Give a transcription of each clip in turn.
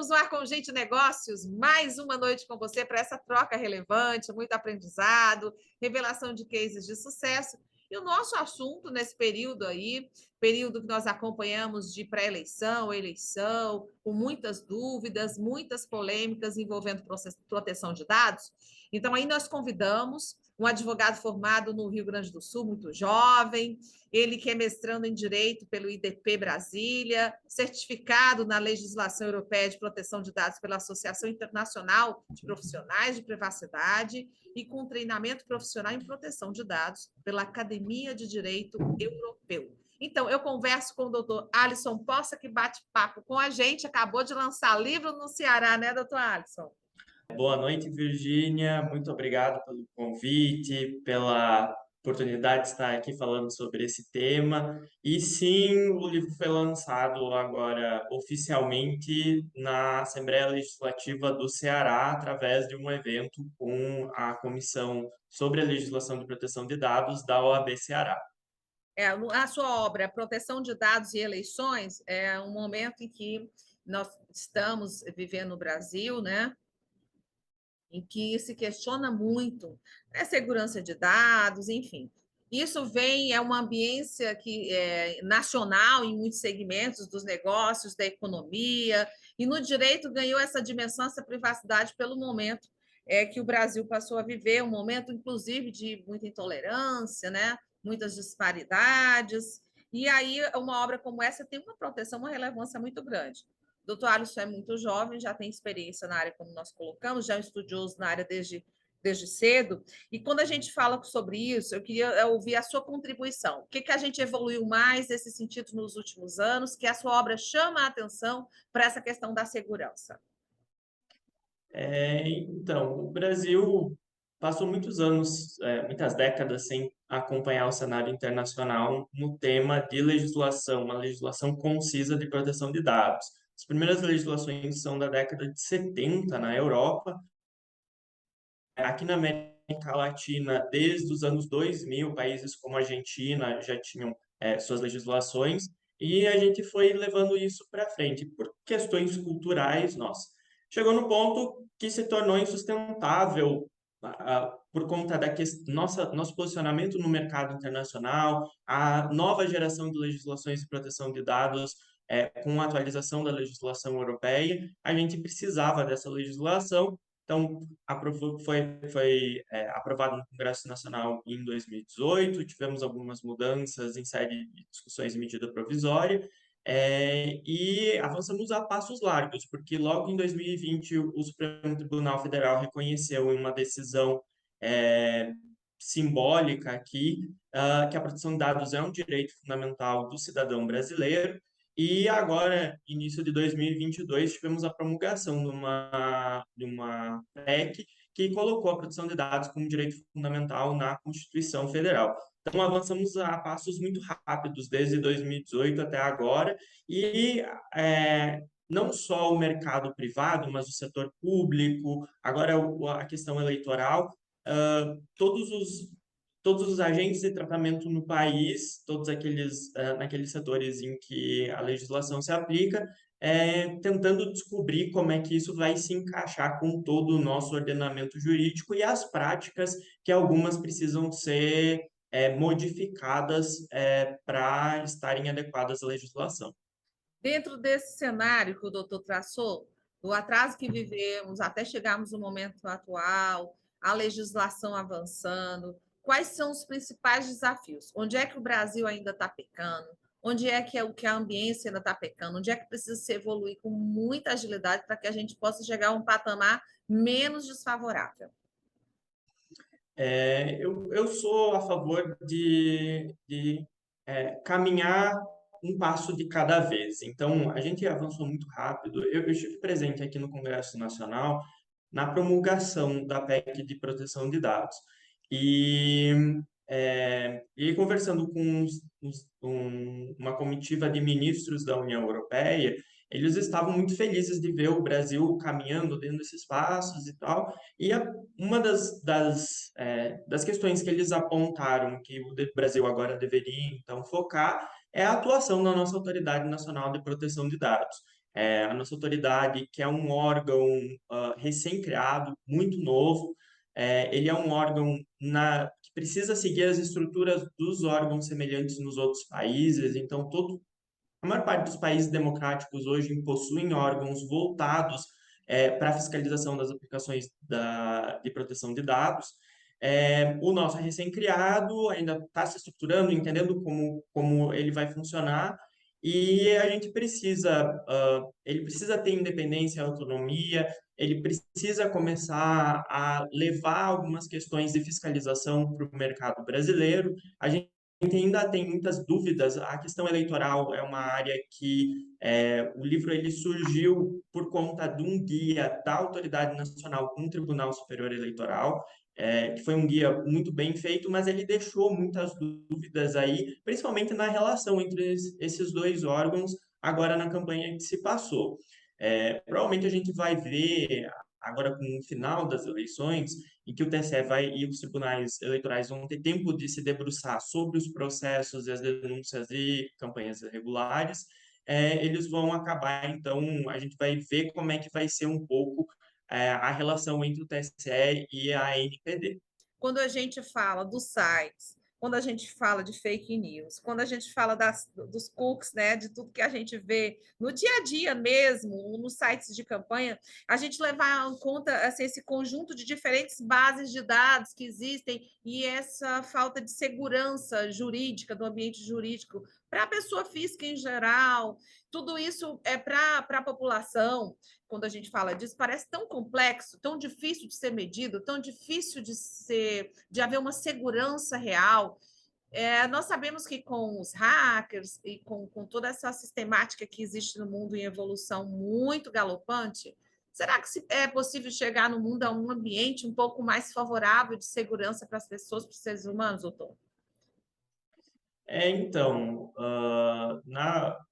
Estamos no ar com Gente Negócios, mais uma noite com você para essa troca relevante, muito aprendizado, revelação de cases de sucesso. E o nosso assunto nesse período aí, período que nós acompanhamos de pré-eleição, eleição, com muitas dúvidas, muitas polêmicas envolvendo proteção de dados. Então, aí nós convidamos um advogado formado no Rio Grande do Sul, muito jovem, ele que é mestrando em Direito pelo IDP Brasília, certificado na legislação europeia de proteção de dados pela Associação Internacional de Profissionais de Privacidade e com treinamento profissional em proteção de dados pela Academia de Direito Europeu. Então, eu converso com o doutor Alisson Poça, que bate papo com a gente, acabou de lançar livro no Ceará, né, doutor Alisson? Boa noite, Virgínia. Muito obrigado pelo convite, pela oportunidade de estar aqui falando sobre esse tema. E sim, o livro foi lançado agora oficialmente na Assembleia Legislativa do Ceará, através de um evento com a Comissão sobre a Legislação de Proteção de Dados da OAB Ceará. A sua obra, Proteção de Dados e Eleições, é um momento em que nós estamos vivendo no Brasil, né? Em que se questiona muito a segurança de dados, enfim. Isso é uma ambiência que é nacional em muitos segmentos dos negócios, da economia, e no direito ganhou essa dimensão, essa privacidade pelo momento que o Brasil passou a viver, um momento, inclusive, de muita intolerância, né? Muitas disparidades, e aí uma obra como essa tem uma proteção, uma relevância muito grande. Doutor Alisson é muito jovem, já tem experiência na área, como nós colocamos, já é um estudioso na área desde cedo. E quando a gente fala sobre isso, eu queria ouvir a sua contribuição. O que a gente evoluiu mais nesse sentido nos últimos anos, que a sua obra chama a atenção para essa questão da segurança? Então, o Brasil passou muitos anos, muitas décadas sem acompanhar o cenário internacional no tema de legislação, uma legislação concisa de proteção de dados. As primeiras legislações são da década de 70 na Europa. Aqui na América Latina, desde os anos 2000, países como a Argentina já tinham suas legislações, e a gente foi levando isso para frente por questões culturais nossas. Chegou no ponto que se tornou insustentável por conta da nosso posicionamento no mercado internacional, a nova geração de legislações de proteção de dados, com a atualização da legislação europeia, a gente precisava dessa legislação. Então, foi aprovado no Congresso Nacional em 2018, tivemos algumas mudanças em série de discussões de medida provisória, e avançamos a passos largos, porque logo em 2020 o Supremo Tribunal Federal reconheceu em uma decisão simbólica aqui, que a proteção de dados é um direito fundamental do cidadão brasileiro. E agora, início de 2022, tivemos a promulgação de uma PEC que colocou a proteção de dados como direito fundamental na Constituição Federal. Então, avançamos a passos muito rápidos desde 2018 até agora, e não só o mercado privado, mas o setor público, agora a questão eleitoral, todos os agentes de tratamento no país, todos naqueles setores em que a legislação se aplica, tentando descobrir como é que isso vai se encaixar com todo o nosso ordenamento jurídico e as práticas que algumas precisam ser modificadas para estarem adequadas à legislação. Dentro desse cenário que o doutor traçou, do atraso que vivemos até chegarmos no momento atual, a legislação avançando, quais são os principais desafios? Onde é que o Brasil ainda está pecando? Onde é que a ambiência ainda está pecando? Onde é que precisa se evoluir com muita agilidade para que a gente possa chegar a um patamar menos desfavorável? Eu sou a favor de caminhar um passo de cada vez. Então, a gente avançou muito rápido. Eu estive presente aqui no Congresso Nacional na promulgação da PEC de proteção de dados. E, conversando com uma comitiva de ministros da União Europeia, eles estavam muito felizes de ver o Brasil caminhando dentro desses passos e tal. E uma das questões que eles apontaram que o Brasil agora deveria, então, focar é a atuação da nossa Autoridade Nacional de Proteção de Dados. A nossa autoridade, que é um órgão recém-criado, muito novo, ele é um órgão que precisa seguir as estruturas dos órgãos semelhantes nos outros países, então a maior parte dos países democráticos hoje possuem órgãos voltados para a fiscalização das aplicações de proteção de dados. O nosso é recém-criado, ainda está se estruturando, entendendo como ele vai funcionar, e a gente ele precisa ter independência e autonomia, ele precisa começar a levar algumas questões de fiscalização para o mercado brasileiro. A gente ainda tem muitas dúvidas. A questão eleitoral é uma área que o livro ele surgiu por conta de um guia da Autoridade Nacional com o Tribunal Superior Eleitoral, que foi um guia muito bem feito, mas ele deixou muitas dúvidas aí, principalmente na relação entre esses dois órgãos, agora na campanha que se passou. Provavelmente a gente vai ver, agora com o final das eleições, em que o TSE e os tribunais eleitorais vão ter tempo de se debruçar sobre os processos e as denúncias e campanhas irregulares, eles vão acabar, então, a gente vai ver como é que vai ser um pouco a relação entre o TSE e a ANPD. Quando a gente fala dos sites, quando a gente fala de fake news, quando a gente fala dos cookies, né, de tudo que a gente vê no dia a dia mesmo, nos sites de campanha, a gente levar em conta assim, esse conjunto de diferentes bases de dados que existem e essa falta de segurança jurídica, do ambiente jurídico, para a pessoa física em geral, tudo isso é para a população. Quando a gente fala disso, parece tão complexo, tão difícil de ser medido, tão difícil de haver uma segurança real. Nós sabemos que com os hackers e com toda essa sistemática que existe no mundo em evolução muito galopante, será que é possível chegar no mundo a um ambiente um pouco mais favorável de segurança para as pessoas, para os seres humanos, doutor? Então,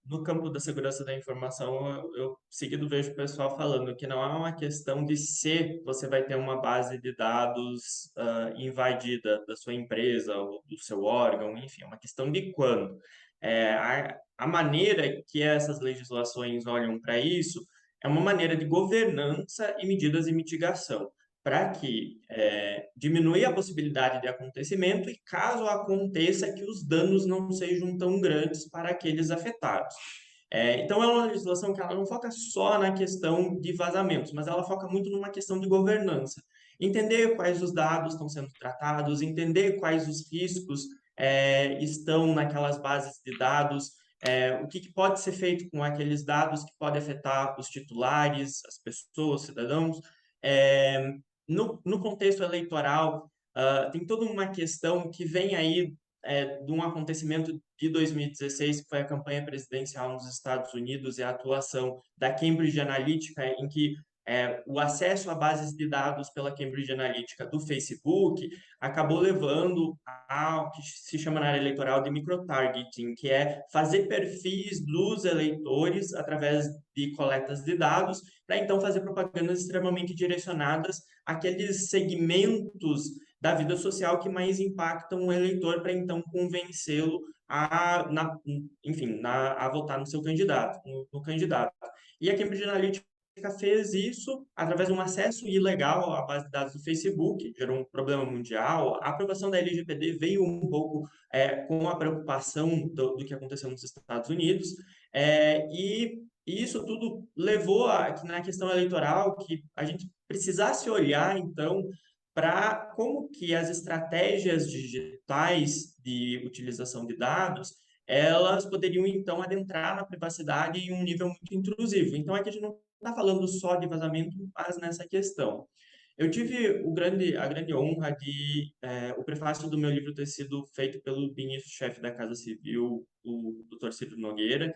no campo da segurança da informação, eu seguido vejo o pessoal falando que não é uma questão de se você vai ter uma base de dados invadida da sua empresa ou do seu órgão, enfim, é uma questão de quando. A maneira que essas legislações olham para isso é uma maneira de governança e medidas de mitigação para que diminua a possibilidade de acontecimento e, caso aconteça, que os danos não sejam tão grandes para aqueles afetados. Então, é uma legislação que ela não foca só na questão de vazamentos, mas ela foca muito numa questão de governança. Entender quais os dados estão sendo tratados, entender quais os riscos estão naquelas bases de dados, o que pode ser feito com aqueles dados que pode afetar os titulares, as pessoas, os cidadãos. É, no contexto eleitoral, tem toda uma questão que vem aí de um acontecimento de 2016, que foi a campanha presidencial nos Estados Unidos e a atuação da Cambridge Analytica, em que o acesso a bases de dados pela Cambridge Analytica do Facebook acabou levando ao que se chama na área eleitoral de microtargeting, que é fazer perfis dos eleitores através de coletas de dados, para então fazer propagandas extremamente direcionadas àqueles segmentos da vida social que mais impactam o eleitor, para então convencê-lo a votar no seu candidato, no candidato. E a Cambridge Analytica fez isso através de um acesso ilegal à base de dados do Facebook, gerou um problema mundial. A aprovação da LGPD veio um pouco com a preocupação do que aconteceu nos Estados Unidos, e isso tudo levou na questão eleitoral que a gente precisasse olhar, então, para como que as estratégias digitais de utilização de dados elas poderiam, então, adentrar na privacidade em um nível muito intrusivo. Então, aqui a gente não está falando só de vazamento, mas nessa questão. Eu tive a grande honra de o prefácio do meu livro ter sido feito pelo ministro-chefe da Casa Civil, o Dr. Ciro Nogueira,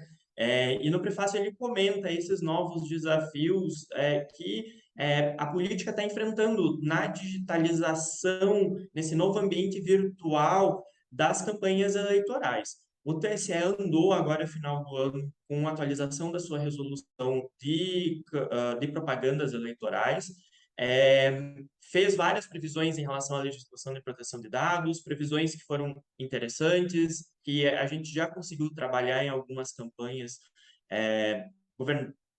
e no prefácio ele comenta esses novos desafios que a política está enfrentando na digitalização, nesse novo ambiente virtual das campanhas eleitorais. O TSE andou agora, final do ano, com a atualização da sua resolução de propagandas eleitorais, fez várias previsões em relação à legislação de proteção de dados, previsões que foram interessantes, que a gente já conseguiu trabalhar em algumas campanhas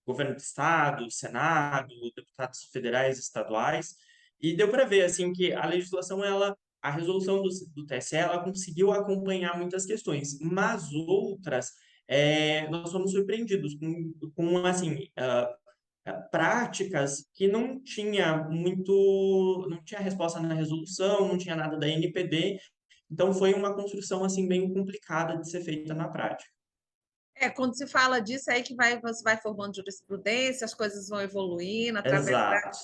governo do estado, Senado, deputados federais, estaduais, e deu para ver assim que a legislação a resolução do TSE ela conseguiu acompanhar muitas questões, mas outras nós fomos surpreendidos com assim práticas que não tinha resposta na resolução, não tinha nada da NPD, então foi uma construção assim bem complicada de ser feita na prática. Quando se fala disso, é aí que você vai formando jurisprudência, as coisas vão evoluindo através Exato.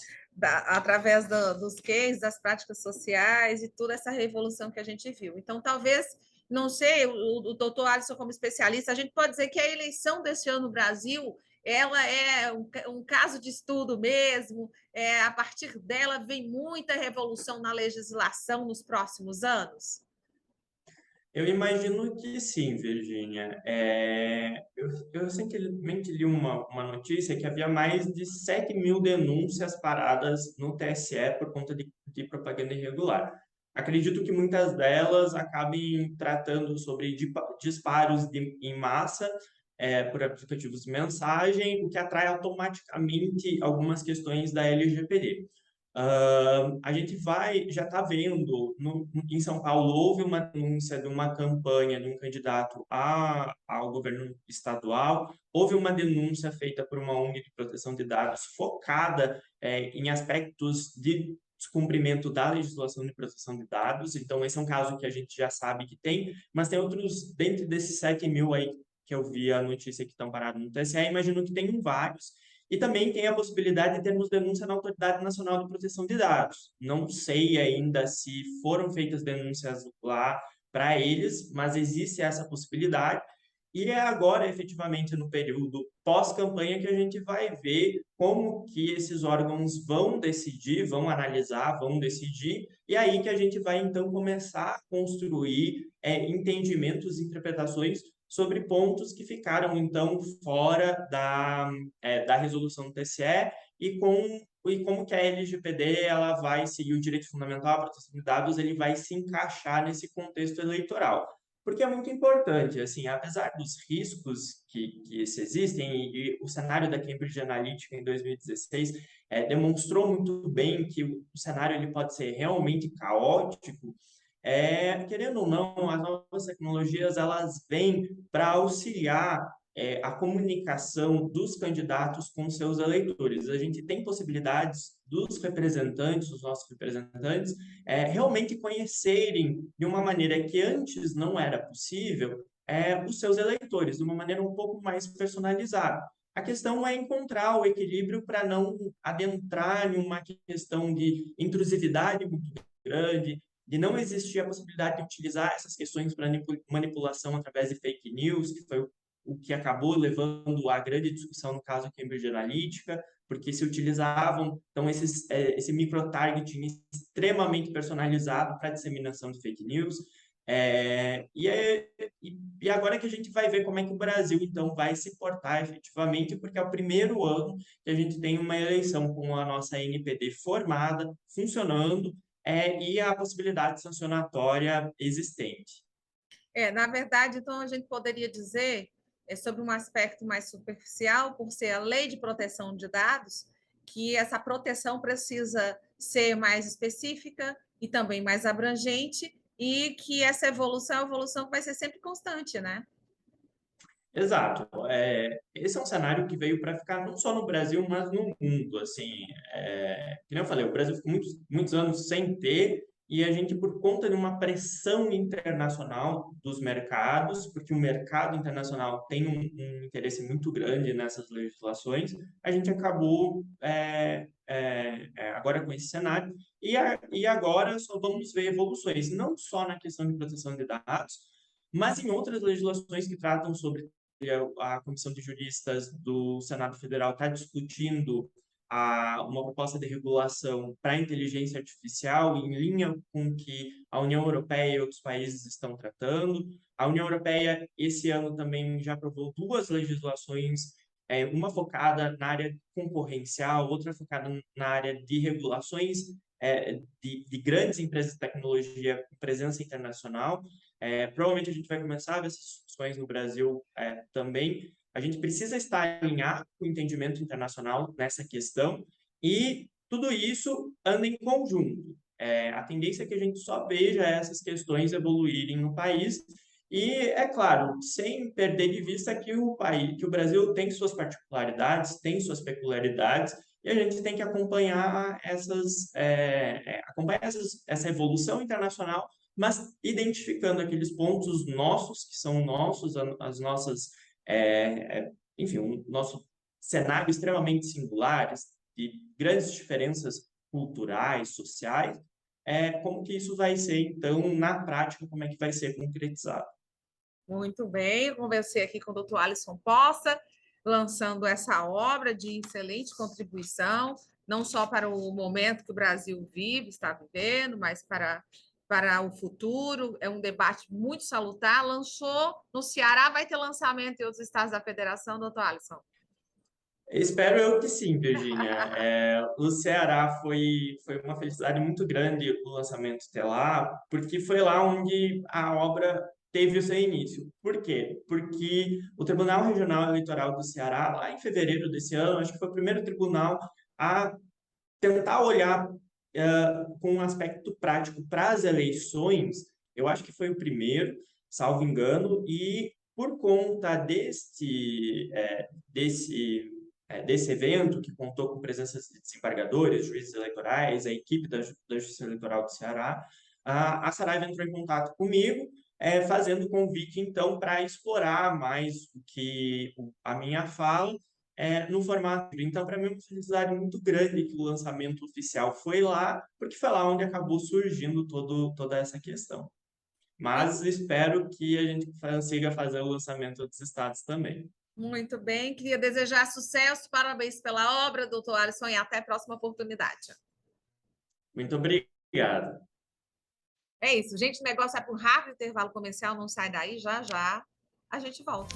dos cases, das práticas sociais e toda essa revolução que a gente viu. Então, talvez, não sei, o doutor Alisson, como especialista, a gente pode dizer que a eleição deste ano no Brasil ela é um caso de estudo mesmo, a partir dela vem muita revolução na legislação nos próximos anos. Eu imagino que sim, Virgínia. Eu recentemente li uma notícia que havia mais de 7.000 denúncias paradas no TSE por conta de propaganda irregular. Acredito que muitas delas acabem tratando sobre disparos em massa por aplicativos de mensagem, o que atrai automaticamente algumas questões da LGPD. A gente já está vendo, em São Paulo, houve uma denúncia de uma campanha de um candidato ao governo estadual, houve uma denúncia feita por uma ONG de proteção de dados focada em aspectos de descumprimento da legislação de proteção de dados, então esse é um caso que a gente já sabe que tem, mas tem outros, dentro desses 7.000 aí que eu vi a notícia que estão parados no TSE, imagino que tem vários, e também tem a possibilidade de termos denúncia na Autoridade Nacional de Proteção de Dados. Não sei ainda se foram feitas denúncias lá para eles, mas existe essa possibilidade. E é agora, efetivamente, no período pós-campanha, que a gente vai ver como que esses órgãos vão decidir, vão analisar, vão decidir, e aí que a gente vai, então, começar a construir entendimentos e interpretações sobre pontos que ficaram, então, fora da resolução do TSE e como que a LGPD ela vai seguir o direito fundamental à proteção de dados, ele vai se encaixar nesse contexto eleitoral. Porque é muito importante, assim, apesar dos riscos que existem, e o cenário da Cambridge Analytica em 2016 demonstrou muito bem que o cenário ele pode ser realmente caótico, querendo ou não, as novas tecnologias elas vêm para auxiliar a comunicação dos candidatos com seus eleitores. A gente tem possibilidades dos representantes, os nossos representantes, realmente conhecerem de uma maneira que antes não era possível os seus eleitores, de uma maneira um pouco mais personalizada. A questão é encontrar o equilíbrio para não adentrar em uma questão de intrusividade muito grande, de não existir a possibilidade de utilizar essas questões para manipulação através de fake news, que foi o que acabou levando à grande discussão no caso Cambridge Analytica, porque se utilizavam então esse microtargeting extremamente personalizado para disseminação de fake news. E agora que a gente vai ver como é que o Brasil então vai se portar efetivamente, porque é o primeiro ano que a gente tem uma eleição com a nossa NPD formada, funcionando, e a possibilidade sancionatória existente. Na verdade, então, a gente poderia dizer, sobre um aspecto mais superficial, por ser a lei de proteção de dados, que essa proteção precisa ser mais específica e também mais abrangente, e que essa evolução é uma evolução que vai ser sempre constante, né? Exato. Esse é um cenário que veio para ficar não só no Brasil, mas no mundo. Assim, que nem eu falei, o Brasil ficou muitos, muitos anos sem ter, e a gente, por conta de uma pressão internacional dos mercados, porque o mercado internacional tem um interesse muito grande nessas legislações, a gente acabou agora com esse cenário, e agora só vamos ver evoluções, não só na questão de proteção de dados, mas em outras legislações que tratam sobre a Comissão de Juristas do Senado Federal está discutindo uma proposta de regulação para a inteligência artificial em linha com o que a União Europeia e outros países estão tratando. A União Europeia, esse ano, também já aprovou duas legislações, uma focada na área concorrencial, outra focada na área de regulações de grandes empresas de tecnologia com presença internacional. Provavelmente a gente vai começar a ver essas discussões no Brasil também, A gente precisa estar alinhado com o entendimento internacional nessa questão e tudo isso anda em conjunto. A tendência é que a gente só veja essas questões evoluírem no país e, é claro, sem perder de vista que que o Brasil tem suas particularidades, tem suas peculiaridades, e a gente tem que acompanhar essa evolução internacional, mas identificando aqueles pontos nossos, que são nossos, as nossas, enfim, o nosso cenário extremamente singulares, de grandes diferenças culturais, sociais, como que isso vai ser, então, na prática, como é que vai ser concretizado. Muito bem, eu conversei aqui com o doutor Alisson Poça, lançando essa obra de excelente contribuição, não só para o momento que o Brasil vive, está vivendo, mas para o futuro. É um debate muito salutar. Lançou no Ceará, vai ter lançamento em outros estados da federação, doutor Alisson? Espero eu que sim, Virgínia. O Ceará foi uma felicidade muito grande o lançamento ter lá, porque foi lá onde a obra teve o seu início. Por quê? Porque o Tribunal Regional Eleitoral do Ceará, lá em fevereiro desse ano, acho que foi o primeiro tribunal a tentar olhar com um aspecto prático para as eleições. Eu acho que foi o primeiro, salvo engano, e por conta desse evento, que contou com presença de desembargadores, juízes eleitorais, a equipe da Justiça Eleitoral do Ceará, a Saraiva entrou em contato comigo, fazendo convite, então, para explorar mais a minha fala no formato. Então, para mim, é uma felicidade muito grande que o lançamento oficial foi lá, porque foi lá onde acabou surgindo toda essa questão. Mas espero que a gente consiga fazer o lançamento dos estados também. Muito bem, queria desejar sucesso, parabéns pela obra, doutor Alisson, e até a próxima oportunidade. Muito obrigado. É isso, gente, o negócio é por rápido intervalo comercial, não sai daí, já já a gente volta.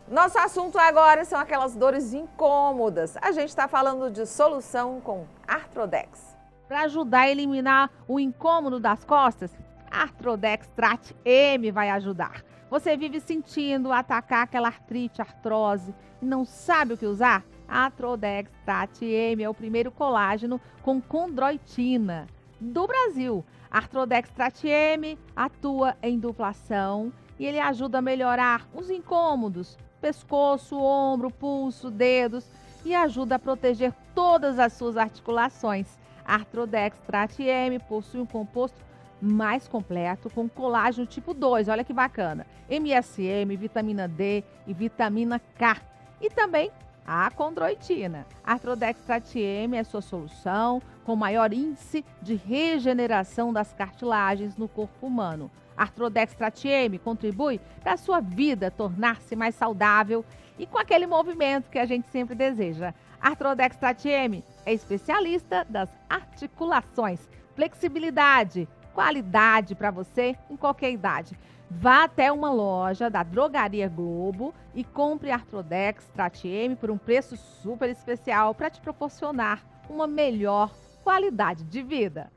Nosso assunto agora são aquelas dores incômodas. A gente está falando de solução com Arthrodex. Para ajudar a eliminar o incômodo das costas, Arthrodex Trate M vai ajudar. Você vive sentindo atacar aquela artrite, artrose e não sabe o que usar? Arthrodex Trate M é o primeiro colágeno com condroitina do Brasil. Arthrodex Trate M atua em dupla ação e ele ajuda a melhorar os incômodos, pescoço, ombro, pulso, dedos e ajuda a proteger todas as suas articulações. Arthrodex Trate M possui um composto mais completo com colágeno tipo 2, olha que bacana, MSM, vitamina D e vitamina K e também a condroitina. Arthrodex Trate M é sua solução com maior índice de regeneração das cartilagens no corpo humano. Arthrodex Trate M contribui para a sua vida tornar-se mais saudável e com aquele movimento que a gente sempre deseja. Arthrodex Trate M é especialista das articulações, flexibilidade, qualidade para você em qualquer idade. Vá até uma loja da Drogaria Globo e compre Arthrodex Trate M por um preço super especial para te proporcionar uma melhor qualidade de vida.